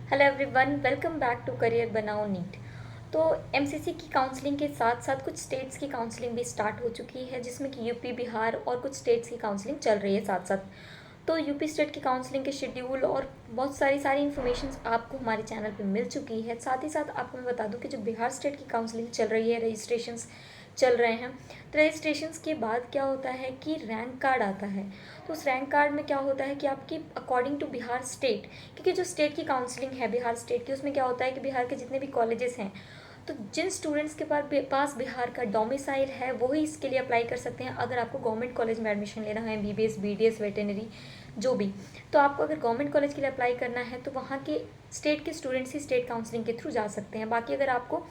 Hello everyone, welcome back to career बनाओ NEET. तो MCC की काउंसलिंग के साथ साथ कुछ स्टेट्स की काउंसलिंग भी स्टार्ट हो चुकी है, जिसमें कि यूपी, बिहार और कुछ स्टेट्स की काउंसलिंग चल रही है साथ साथ। तो यूपी स्टेट की काउंसलिंग के शेड्यूल और बहुत सारी इन्फॉर्मेशन आपको हमारे चैनल पे मिल चुकी है। साथ ही साथ आपको मैं बता दूं कि जो बिहार स्टेट की काउंसलिंग चल रही है, रजिस्ट्रेशंस चल रहे हैं। तो रजिस्ट्रेशंस के बाद क्या होता है कि रैंक कार्ड आता है। तो उस रैंक कार्ड में क्या होता है कि आपकी अकॉर्डिंग टू बिहार स्टेट, क्योंकि जो स्टेट की काउंसलिंग है बिहार स्टेट की, उसमें क्या होता है कि बिहार के जितने भी कॉलेजेस हैं, तो जिन स्टूडेंट्स के पास बिहार का डोमिसाइल है वही इसके लिए अप्लाई कर सकते हैं। अगर आपको गवर्नमेंट कॉलेज में एडमिशन लेना है, बीबीएस, बीडीएस, वेटेनरी, जो भी, तो आपको अगर गवर्नमेंट कॉलेज के लिए अप्लाई करना है तो वहाँ के स्टेट के स्टूडेंट्स ही स्टेट काउंसलिंग के थ्रू जा सकते हैं। बाकी अगर आपको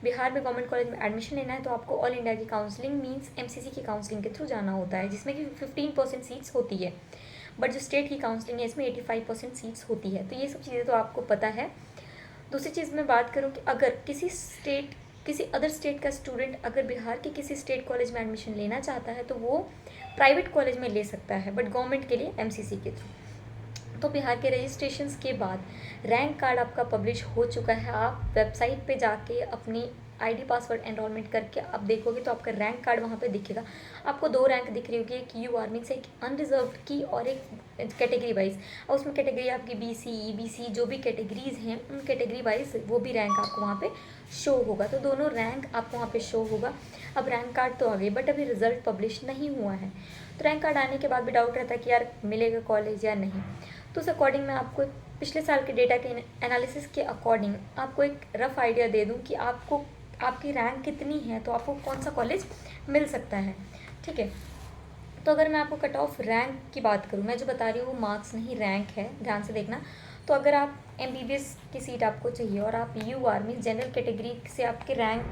बिहार में गवर्नमेंट कॉलेज में एडमिशन लेना है तो आपको ऑल इंडिया की काउंसलिंग मीन्स एमसीसी की काउंसलिंग के थ्रू जाना होता है, जिसमें कि 15% सीट्स होती है। बट जो स्टेट की काउंसलिंग है इसमें 85% सीट्स होती है। तो ये सब चीज़ें तो आपको पता है। दूसरी चीज़ मैं बात करूँ कि अगर किसी अदर स्टेट का स्टूडेंट अगर बिहार के किसी स्टेट कॉलेज में एडमिशन लेना चाहता है तो वो प्राइवेट कॉलेज में ले सकता है, बट गवर्नमेंट के लिए एमसीसी के थ्रू। तो बिहार के रजिस्ट्रेशंस के बाद रैंक कार्ड आपका पब्लिश हो चुका है। आप वेबसाइट पे जाके अपनी आईडी पासवर्ड एनरोलमेंट करके आप देखोगे तो आपका रैंक कार्ड वहाँ पे दिखेगा। आपको दो रैंक दिख रही होगी, एक यू आर मीन्स एक अनरिजर्व्ड की और एक कैटेगरी वाइज। और उसमें कैटेगरी आपकी बीसी, ईबीसी, जो भी कैटेगरीज हैं उन कैटेगरी वाइज वो भी रैंक आपको वहाँ पे शो होगा। तो दोनों रैंक आपको वहाँ पे शो होगा। अब रैंक कार्ड तो आ गई, बट अभी रिजल्ट पब्लिश नहीं हुआ है। तो रैंक कार्ड आने के बाद भी डाउट रहता है कि यार मिलेगा कॉलेज या नहीं। तो उस अकॉर्डिंग मैं आपको पिछले साल के डेटा के एनालिसिस के अकॉर्डिंग आपको एक रफ आइडिया दे दूं कि आपको आपकी रैंक कितनी है तो आपको कौन सा कॉलेज मिल सकता है। ठीक है, तो अगर मैं आपको कट ऑफ रैंक की बात करूँ, मैं जो बता रही हूँ वो मार्क्स नहीं रैंक है, ध्यान से देखना। तो अगर आप एमबीबीएस की सीट आपको चाहिए और आप you are mean general category से आपके रैंक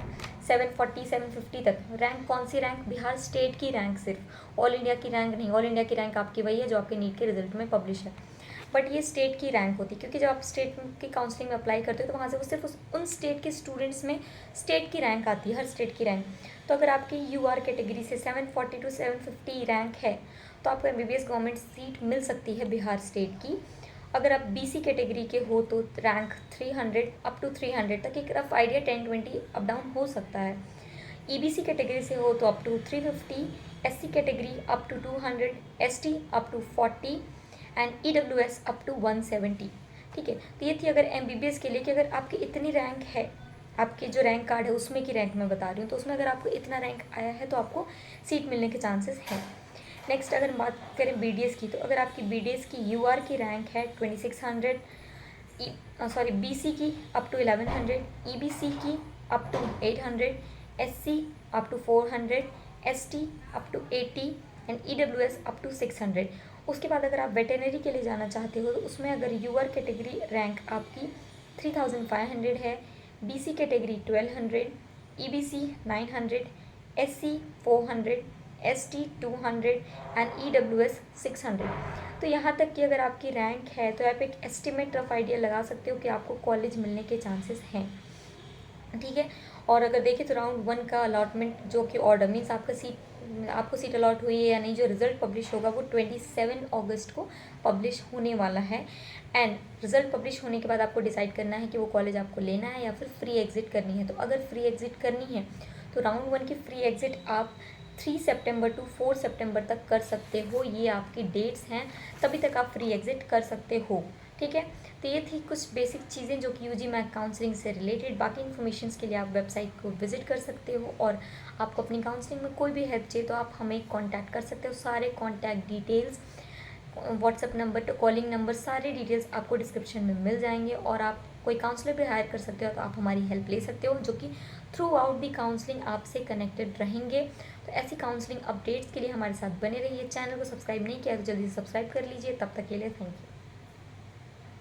740 750 तक, रैंक कौन सी रैंक? बिहार स्टेट की रैंक, सिर्फ ऑल इंडिया की रैंक नहीं। ऑल इंडिया की रैंक आपकी वही है जो आपके नीट के रिजल्ट में पब्लिश है, बट ये स्टेट की रैंक होती है, क्योंकि जब आप स्टेट की काउंसलिंग में अप्लाई करते हो तो वहाँ से वो सिर्फ उन स्टेट के स्टूडेंट्स में स्टेट की रैंक आती है, हर स्टेट की रैंक। तो अगर आपकी यू आर कैटेगरी से 740 to 750 रैंक है तो आपको एमबीबीएस गवर्नमेंट सीट मिल सकती है बिहार स्टेट की। अगर आप बीसी कैटेगरी के हो तो रैंक 300 अप टू 300 तक, एक रफ आइडिया 10-20 अप डाउन हो सकता है। ईबीसी कैटेगरी से हो तो up to 350, SC category up to 200, ST up to 40 and EWS up to 170। ठीक है, तो ये थी अगर एमबीबीएस के लिए कि अगर आपकी इतनी रैंक है, आपके जो रैंक कार्ड है उसमें की रैंक मैं बता रही हूँ, तो उसमें अगर आपको इतना रैंक आया है तो आपको सीट मिलने के चांसेस हैं। नेक्स्ट अगर बात करें बीडीएस की, तो अगर आपकी बीडीएस की यूआर की रैंक है 2600, बीसी की अप टू 1100, ईबीसी की up to 800, SC up to 400, ST up to 80 and EWS up to 600। उसके बाद अगर आप वेटेनरी के लिए जाना चाहते हो तो उसमें अगर यूआर कैटेगरी रैंक आपकी 3500 है, BC category 1200, EBC 900, SC 400, ST 200 and EWS 600। तो यहाँ तक कि अगर आपकी रैंक है तो आप एक एस्टिमेट रफ आइडिया लगा सकते हो कि आपको कॉलेज मिलने के चांसेस हैं। ठीक है, और अगर देखें तो राउंड 1 का अलॉटमेंट जो कि ऑर्डर मीन्स आपको सीट अलॉट हुई है या नहीं, जो रिजल्ट पब्लिश होगा वो 27 अगस्त को पब्लिश होने वाला है। एंड रिजल्ट पब्लिश होने के बाद आपको डिसाइड करना है कि वो कॉलेज आपको लेना है या फिर फ्री एग्जिट करनी है। तो अगर फ्री एग्जिट करनी है तो राउंड 1 की फ्री एग्जिट आप 3 सितंबर टू 4 सितंबर तक कर सकते हो। ये आपकी डेट्स हैं, तभी तक आप फ्री एग्जिट कर सकते हो। ठीक है, तो ये थी कुछ बेसिक चीज़ें जो कि यूजी मैक काउंसलिंग से रिलेटेड। बाकी इन्फॉर्मेशन के लिए आप वेबसाइट को विजिट कर सकते हो, और आपको अपनी काउंसलिंग में कोई भी हेल्प चाहिए तो आप हमें कांटेक्ट कर सकते हो। सारे कांटेक्ट डिटेल्स, व्हाट्सएप नंबर, तो कॉलिंग नंबर, सारे डिटेल्स आपको डिस्क्रिप्शन में मिल जाएंगे। और आप कोई काउंसलर भी हायर कर सकते हो तो आप हमारी हेल्प ले सकते हो, जो कि थ्रू आउट दी काउंसलिंग आपसे कनेक्टेड रहेंगे। तो ऐसी काउंसलिंग अपडेट्स के लिए हमारे साथ बने रहिए। चैनल को सब्सक्राइब नहीं किया तो जल्दी से सब्सक्राइब कर लीजिए। तब तक के लिए थैंक यू।